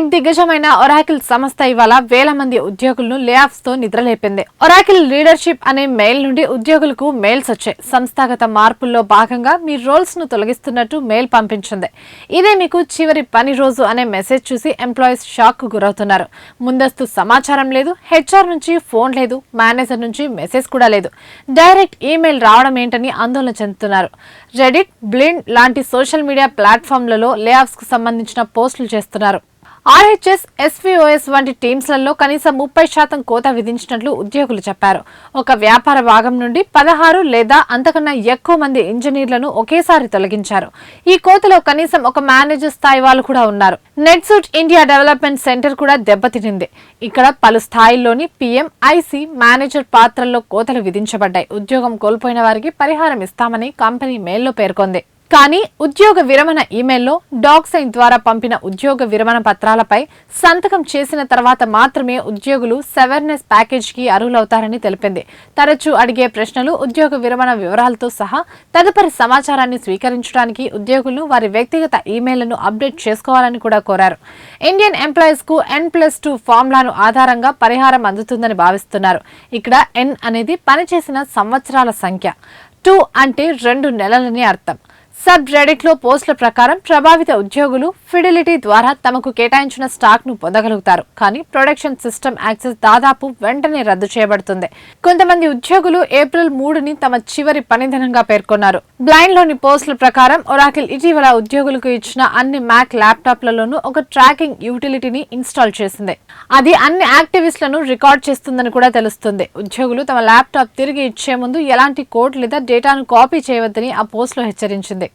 Tech దిగ్గజమైన Oracle సంస్థ ఇవాళ వేల మంది ఉద్యోగులను లే ఆఫ్స్ తో నిద్రలేపింది. ఒరాకిల్ లీడర్షిప్ అనే మెయిల్ నుండి ఉద్యోగులకు మెయిల్స్ వచ్చాయి. సంస్థాగత మార్పుల్లో భాగంగా మీ రోల్స్ ను తొలగిస్తున్నట్టు మెయిల్ పంపించింది. ఇదే మీకు చివరి పని రోజు అనే మెసేజ్ చూసి ఎంప్లాయీస్ షాక్ కు గురవుతున్నారు. ముందస్తు సమాచారం లేదు, హెచ్ఆర్ నుంచి ఫోన్ లేదు, మేనేజర్ నుంచి మెసేజ్ కూడా లేదు. డైరెక్ట్ ఈమెయిల్ రావడం ఏంటని ఆందోళన చెందుతున్నారు. రెడిట్, బ్లిండ్ లాంటి సోషల్ మీడియా ప్లాట్ఫామ్లలో లే ఆఫ్స్ కు సంబంధించిన పోస్టులు చేస్తున్నారు. ఆర్హెచ్ఎస్, ఎస్వీఓఎస్ వంటి టీమ్స్లలో కనీసం 30% కోత విధించినట్లు ఉద్యోగులు చెప్పారు. ఒక వ్యాపార భాగం నుండి 16 లేదా అంతకన్నా ఎక్కువ మంది ఇంజనీర్లను ఒకేసారి తొలగించారు. ఈ కోతలో కనీసం ఒక మేనేజర్ స్థాయి వాళ్ళు కూడా ఉన్నారు. నెట్సూట్ ఇండియా డెవలప్మెంట్ సెంటర్ కూడా దెబ్బతినింది. ఇక్కడ పలు స్థాయిల్లోని పీఎం, ఐసీ, మేనేజర్ పాత్రల్లో కోతలు విధించబడ్డాయి. ఉద్యోగం కోల్పోయిన వారికి పరిహారం ఇస్తామని కంపెనీ మెయిల్లో పేర్కొంది. కానీ ఉద్యోగ విరమణ ఈమెయిల్లో డాక్సైన్ ద్వారా పంపిన ఉద్యోగ విరమణ పత్రాలపై సంతకం చేసిన తర్వాత మాత్రమే ఉద్యోగులు సెవర్నెస్ ప్యాకేజీకి అర్హులవుతారని తెలిపింది. తరచూ అడిగే ప్రశ్నలు, ఉద్యోగ విరమణ వివరాలతో సహా తదుపరి సమాచారాన్ని స్వీకరించడానికి ఉద్యోగులను వారి వ్యక్తిగత ఈమెయిల్లను అప్డేట్ చేసుకోవాలని కూడా కోరారు. ఇండియన్ ఎంప్లాయీస్ కు N+2 ఫార్ములాను ఆధారంగా పరిహారం అందుతుందని భావిస్తున్నారు. ఇక్కడ N అనేది పనిచేసిన సంవత్సరాల సంఖ్య, 2 అంటే 2 నెలలని అర్థం. సబ్ రెడిట్ లో పోస్టుల ప్రకారం ప్రభావిత ఉద్యోగులు ఫిడిలిటీ ద్వారా తమకు కేటాయించిన స్టాక్ ను పొందగలుగుతారు. కానీ ప్రొడక్షన్ సిస్టమ్ యాక్సెస్ దాదాపు వెంటనే రద్దు చేయబడుతుంది. కొంతమంది ఉద్యోగులు ఏప్రిల్ 3ని తమ చివరి పనిదినంగా పేర్కొన్నారు. బ్లైండ్ లోని పోస్టుల ప్రకారం ఒరాకిల్ ఇటీవల ఉద్యోగులకు ఇచ్చిన అన్ని మ్యాక్ ల్యాప్టాప్లలోనూ ఒక ట్రాకింగ్ యూటిలిటీని ఇన్స్టాల్ చేసింది. అది అన్ని యాక్టివిస్ట్లను రికార్డ్ చేస్తుందని కూడా తెలుస్తుంది. ఉద్యోగులు తమ ల్యాప్టాప్ తిరిగి ఇచ్చే ముందు ఎలాంటి కోడ్ లేదా డేటాను కాపీ చేయవద్దని ఆ పోస్టులో హెచ్చరించింది.